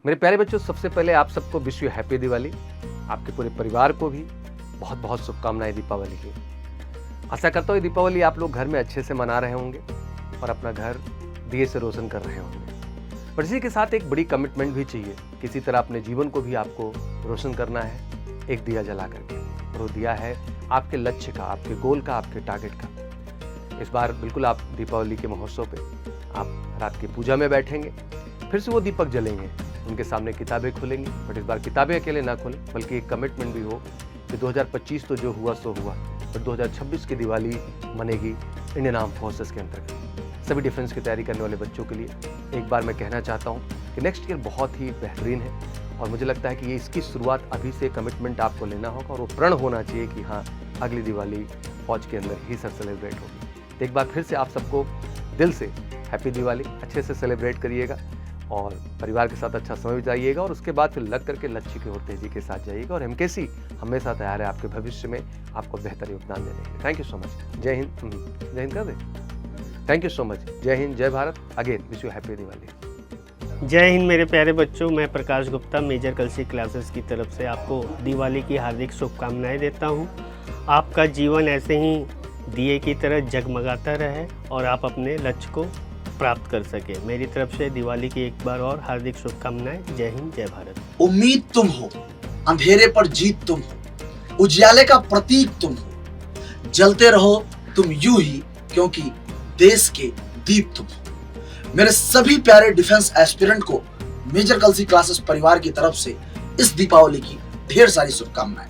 मेरे प्यारे बच्चों, सबसे पहले आप सबको विश यू हैप्पी दिवाली। आपके पूरे परिवार को भी बहुत बहुत शुभकामनाएं दीपावली की। आशा करता हूँ दीपावली आप लोग घर में अच्छे से मना रहे होंगे और अपना घर दिए से रोशन कर रहे होंगे। पर इसी के साथ एक बड़ी कमिटमेंट भी चाहिए। किसी तरह अपने जीवन को भी आपको रोशन करना है, एक दिया जला करके। और वो दिया है आपके लक्ष्य का, आपके गोल का, आपके टारगेट का। इस बार बिल्कुल आप दीपावली के महोत्सव पे आप रात की पूजा में बैठेंगे, फिर से वो दीपक जलेंगे, उनके सामने किताबें खुलेंगी। बट इस बार किताबें अकेले ना खोलें, बल्कि एक कमिटमेंट भी हो कि 2025 तो जो हुआ सो हुआ, पर 2026 की दिवाली मनेगी इंडियन आर्म फोर्सेस के अंतर्गत। सभी डिफेंस की तैयारी करने वाले बच्चों के लिए एक बार मैं कहना चाहता हूँ कि नेक्स्ट ईयर बहुत ही बेहतरीन है और मुझे लगता है कि ये इसकी शुरुआत अभी से कमिटमेंट आपको लेना होगा और वो प्रण होना चाहिए कि हाँ, अगली दिवाली फौज के अंदर ही सर सेलिब्रेट होगी। तो एक बार फिर से आप सबको दिल से हैप्पी दिवाली, अच्छे से सेलिब्रेट करिएगा और परिवार के साथ अच्छा समय बिताइएगा और उसके बाद फिर लग करके लक्ष्य की ओर तेजी के साथ जाइएगा। और एमकेसी हमेशा तैयार है आपके भविष्य में आपको बेहतर योगदान देने के लिए। Thank you so much. Jai Hind. Jai Hind कर दे। Thank you so much. Jai Hind, Jai Bharat. Again wish you happy Diwali. Jai Hind मेरे प्यारे बच्चों, मैं प्रकाश गुप्ता मेजर कलसी क्लासेस की तरफ से आपको दिवाली की हार्दिक शुभकामनाएं देता हूं। आपका जीवन ऐसे ही दिए की तरह जगमगाता रहे और आप अपने लक्ष्य को प्राप्त कर सके। मेरी तरफ से दिवाली की एक बार और हार्दिक शुभकामनाएं। जय हिंद, जय भारत। उम्मीद तुम हो, अंधेरे पर जीत तुम हो, उजियाले का प्रतीक तुम हो। जलते रहो तुम यूं ही, क्योंकि देश के दीप तुम हो। मेरे सभी प्यारे डिफेंस एस्पिरेंट को मेजर कलसी क्लासेस परिवार की तरफ से इस दीपावली की ढेर सारी शुभकामनाएं।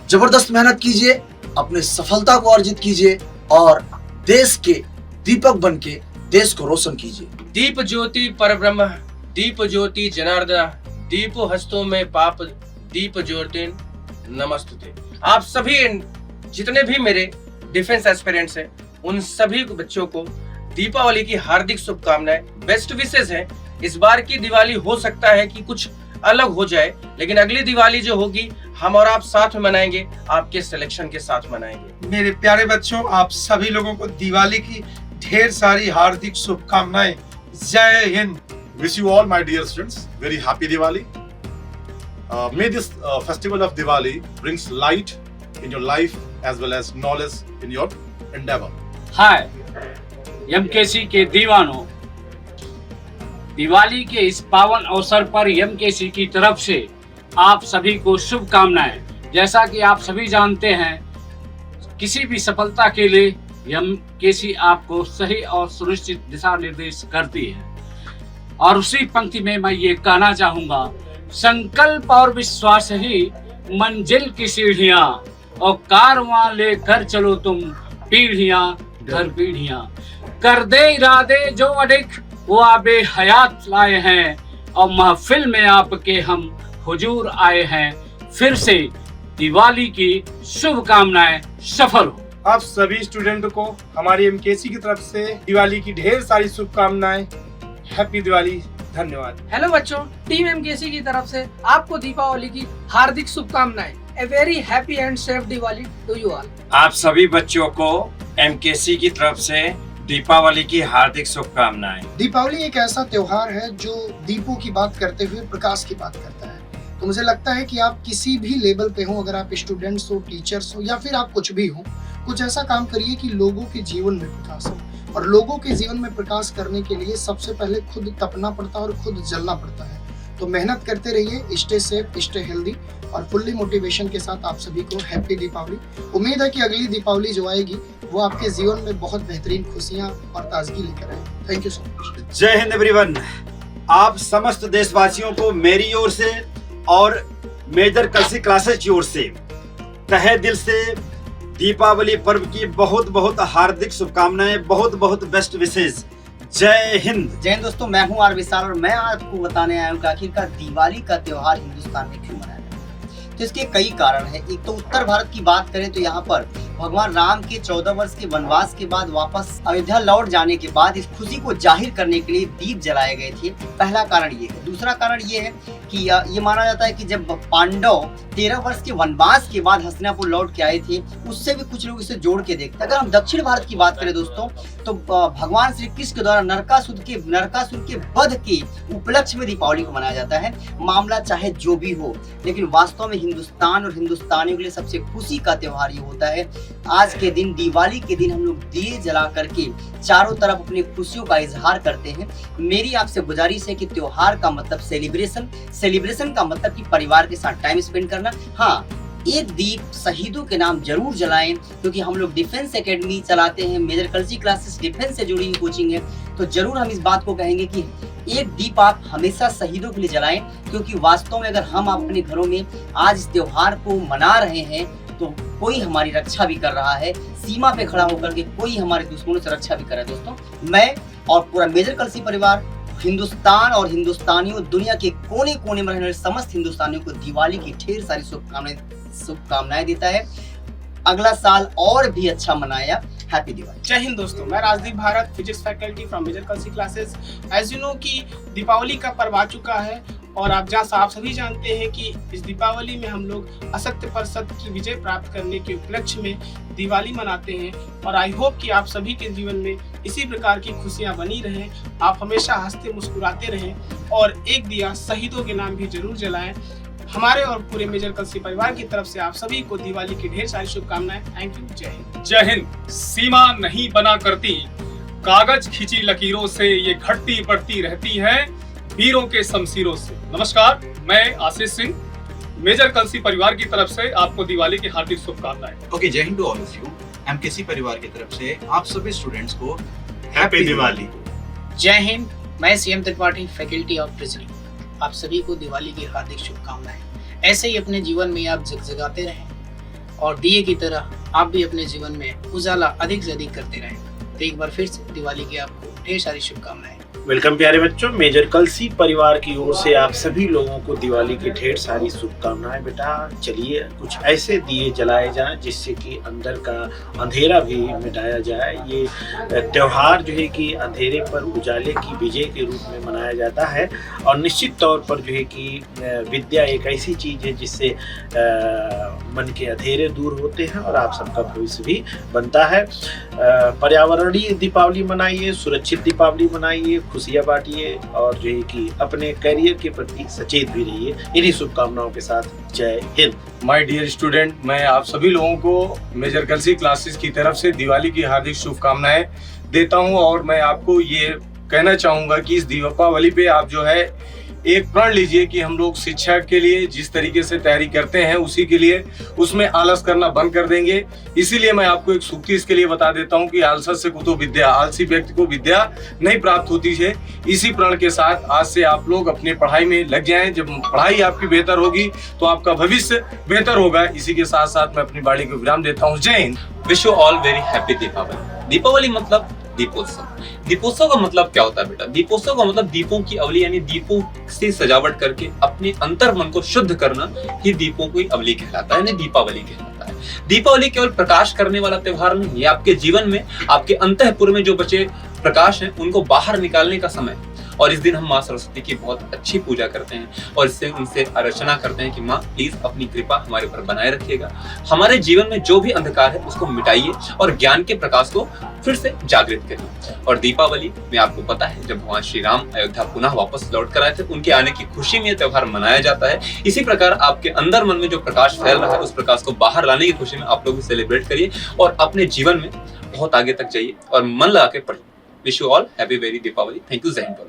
जबरदस्त मेहनत कीजिए, अपने सफलता को अर्जित कीजिए और देश के दीपक बनके देश को रोशन कीजिए। दीप ज्योति परब्रह्म, दीप ज्योति जनार्दन, दीपो हस्तों में पाप, दीप ज्योति नमस्ते। आप सभी जितने भी मेरे डिफेंस एस्पिरेंट्स हैं, उन सभी बच्चों को दीपावली की हार्दिक शुभकामनाएं, बेस्ट विशेष हैं। इस बार की दिवाली हो सकता है कि कुछ अलग हो जाए, लेकिन अगली दिवाली जो होगी हम और आप साथ में मनाएंगे, आपके सिलेक्शन के साथ मनाएंगे। मेरे प्यारे बच्चों, आप सभी लोगों को दिवाली की ढेर सारी हार्दिक शुभकामनाएं। जय Hind. Wish you all, my dear students, very happy Diwali. May this festival of Diwali brings light in your life as well as knowledge in your endeavor. Hi MKC के दीवानों, दिवाली के इस पावन अवसर पर एमकेसी की तरफ से आप सभी को शुभकामनाएं। जैसा कि आप सभी जानते हैं, किसी भी सफलता के लिए एमकेसी आपको सही और सुनिश्चित दिशा निर्देश करती है। और उसी पंक्ति में मैं ये कहना चाहूंगा, संकल्प और विश्वास ही मंजिल की सीढ़ियां, और कारवां लेकर चलो तुम पीढ़ियां दर पीढ़ियां। कर दे इरादे जो अडिग, वो आबे हयात लाए हैं, और महफिल में आपके हम हुजूर आए हैं। फिर से दिवाली की शुभकामनाएं सफल हो। आप सभी स्टूडेंट को हमारी एमकेसी की तरफ से दिवाली की ढेर सारी शुभकामनाएं। हैप्पी दिवाली। धन्यवाद। हेलो बच्चों, टीम एमकेसी की तरफ से आपको दीपावली की हार्दिक शुभकामनाएं। A very happy and safe Diwali to you all. आप सभी बच्चों को एमकेसी की तरफ से दीपावली की हार्दिक शुभकामनाएं। दीपावली एक ऐसा त्योहार है जो दीपों की बात करते हुए प्रकाश की बात करता है। तो मुझे लगता है कि आप किसी भी लेवल पे हो, अगर आप स्टूडेंट्स हो, टीचर्स हो, या फिर आप कुछ भी हो, कुछ ऐसा काम करिए कि लोगों के जीवन में प्रकाश हो। और लोगों के जीवन में प्रकाश करने के लिए सबसे पहले खुद तपना पड़ता है और खुद जलना पड़ता है। तो मेहनत करते रहिए, स्टे सेफ, स्टे हेल्दी और फुल्ली मोटिवेशन के साथ आप सभी को हैप्पी दीपावली। उम्मीद है कि अगली दीपावली जो आएगी वो आपके जीवन में बहुत बेहतरीन खुशियां और ताजगी लेकर आए। Thank you so much. Jai Hind everyone. आप समस्त देशवासियों को मेरी ओर से और मेजर कलसी क्लासेस की ओर से तहे दिल से दीपावली पर्व की बहुत बहुत हार्दिक शुभकामनाएं, बहुत बहुत बेस्ट विशेष। जय हिंद। जय हिंद दोस्तों, मैं हूं आर विशाल और मैं आपको बताने आया हूं कि आखिरकार दिवाली का त्योहार हिंदुस्तान में क्यों मनाया जाता है। तो इसके कई कारण हैं। एक तो उत्तर भारत की बात करें तो यहाँ पर भगवान राम के 14 वर्ष के वनवास के बाद वापस अयोध्या लौट जाने के बाद इस खुशी को जाहिर करने के लिए दीप जलाए गए थे। पहला कारण ये है। दूसरा कारण ये है कि ये माना जाता है कि जब पांडव 13 वर्ष के वनवास के बाद हस्तिनापुर लौट के आए थे, उससे भी कुछ लोग इसे जोड़ के देखते हैं। अगर हम दक्षिण भारत की बात करें दोस्तों, तो भगवान श्री कृष्ण के द्वारा नरकासुर के वध के उपलक्ष्य में दीपावली को मनाया जाता है। मामला चाहे जो भी हो, लेकिन वास्तव में हिंदुस्तान और हिंदुस्तानियों के लिए सबसे खुशी का त्योहार ये होता है। आज के दिन, दिवाली के दिन, हम लोग दिए जला करके चारों तरफ अपनी खुशियों का इजहार करते हैं। मेरी आपसे गुजारिश है कि त्योहार का मतलब सेलिब्रेशन का मतलब कि परिवार के साथ टाइम स्पेंड करना। हाँ, एक दीप शहीदों के नाम जरूर जलाएं, क्योंकि हम लोग डिफेंस एकेडमी चलाते हैं, मेजर कलसी क्लासेस डिफेंस से जुड़ी हुई कोचिंग है, तो जरूर हम इस बात को कहेंगे कि एक दीप आप हमेशा शहीदों के लिए जलाएं, क्योंकि वास्तव में अगर हम अपने घरों में आज इस त्योहार को मना रहे हैं तो कोई हमारी रक्षा भी कर रहा है, सीमा पे खड़ा होकर के कोई हमारे दुश्मनों से रक्षा भी कर रहा है। दोस्तों, मैं और पूरा मेजर कलसी परिवार हिंदुस्तान और हिंदुस्तानियों, दुनिया के कोने कोने में रहने वाले समस्त हिंदुस्तानियों को दिवाली की ढेर सारी शुभकामनाएं देता है। अगला साल और भी अच्छा मनाया। हैप्पी दिवाली। जय हिंद दोस्तों, मैं Rajdeep Bharat, physics faculty from Major Kalsi classes. As you know कि दीपावली का पर्व आ चुका है और आप सभी जानते हैं कि इस दीपावली में हम लोग असत्य पर सत्य की विजय प्राप्त करने के उपलक्ष्य में दिवाली मनाते हैं। और आई होप कि आप सभी के जीवन में इसी प्रकार की खुशियां बनी रहें, आप हमेशा हंसते मुस्कुराते रहें और एक दिया शहीदों के नाम भी जरूर जलाएं। हमारे और पूरे मेजर कलसी परिवार की तरफ से आप सभी को दिवाली की ढेर सारी शुभकामनाएं। Thank you. जय हिंद। जय हिंद। सीमा नहीं बना करती, कागज खींची लकीरों से ये घटती बढ़ती रहती है वीरों के शमशीरों से। नमस्कार, मैं आशीष सिंह, मेजर कलसी परिवार की तरफ से आपको दिवाली की हार्दिक शुभकामनाएं। ओके, जय Hind to all of you. MKC परिवार की तरफ से आप सभी स्टूडेंट्स को हैप्पी दिवाली। जय हिंद, मैं CM Tripathi, faculty of reasoning. आप सभी को दिवाली की हार्दिक शुभकामनाएं। ऐसे ही अपने जीवन में आप जगजगाते रहें और दिए की तरह आप भी अपने जीवन में उजाला अधिक से अधिक करते रहें। तो एक बार फिर से दिवाली की आपको ढेर सारी शुभकामनाएं। वेलकम प्यारे बच्चों, मेजर कलसी परिवार की ओर से आप सभी लोगों को दिवाली की ढेर सारी शुभकामनाएं। बेटा चलिए कुछ ऐसे दिए जलाए जाएं जिससे कि अंदर का अंधेरा भी मिटाया जाए। ये त्योहार जो है कि अंधेरे पर उजाले की विजय के रूप में मनाया जाता है और निश्चित तौर पर जो है कि विद्या एक ऐसी चीज़ है जिससे मन के अंधेरे दूर होते हैं और आप सबका भविष्य भी बनता है। पर्यावरणीय दीपावली मनाइए, सुरक्षित दीपावली मनाइए, खुशियाँ बांटिए और जो है कि अपने करियर के प्रति सचेत भी रहिए। इन्हीं शुभकामनाओं के साथ जय हिंद। माय डियर स्टूडेंट, मैं आप सभी लोगों को मेजर कलसी क्लासेस की तरफ से दिवाली की हार्दिक शुभकामनाएं देता हूं और मैं आपको ये कहना चाहूँगा कि इस दीपावली पे आप जो है एक प्रण लीजिए कि हम लोग शिक्षा के लिए जिस तरीके से तैयारी करते हैं उसी के लिए उसमें आलस करना बंद कर देंगे। इसीलिए मैं आपको एक सूक्ति इसके लिए बता देता हूं कि आलस से कुतो विद्या, आलसी व्यक्ति को विद्या नहीं प्राप्त होती है। इसी प्रण के साथ आज से आप लोग अपनी पढ़ाई में लग जाएं। जब पढ़ाई आपकी बेहतर होगी तो आपका भविष्य बेहतर होगा। इसी के साथ साथ मैं अपनी वाणी को विराम देता हूँ। जय Hind. Wish you all very happy Deepawali. Deepawali मतलब दीपोत्सव। दीपोत्सव का मतलब क्या होता है बेटा? दीपोत्सव का मतलब दीपों की अवली यानी दीपों से सजावट करके अपने अंतर मन को शुद्ध करना ही दीपों की अवली कहलाता है, यानी दीपावली कहलाता है। दीपावली केवल प्रकाश करने वाला त्योहार नहीं, ये आपके जीवन में, आपके अंतःपुर में जो बचे प्रकाश हैं उनको बाहर निकालने का समय। और इस दिन हम माँ सरस्वती की बहुत अच्छी पूजा करते हैं और इससे उनसे अर्चना करते हैं कि माँ प्लीज अपनी कृपा हमारे ऊपर बनाए रखिएगा, हमारे जीवन में जो भी अंधकार है उसको मिटाइए और ज्ञान के प्रकाश को फिर से जागृत करिए। और दीपावली में आपको पता है जब भगवान श्री राम अयोध्या पुनः वापस लौट कर आए थे, उनके आने की खुशी में यह त्योहार मनाया जाता है। इसी प्रकार आपके अंदर मन में जो प्रकाश फैल रहा है उस प्रकाश को बाहर लाने की खुशी में आप लोग सेलिब्रेट करिए और अपने जीवन में बहुत आगे तक जाइए और मन लगा के पढ़िए। Wish you all happy very Deepawali. Thank you. जय हिंद।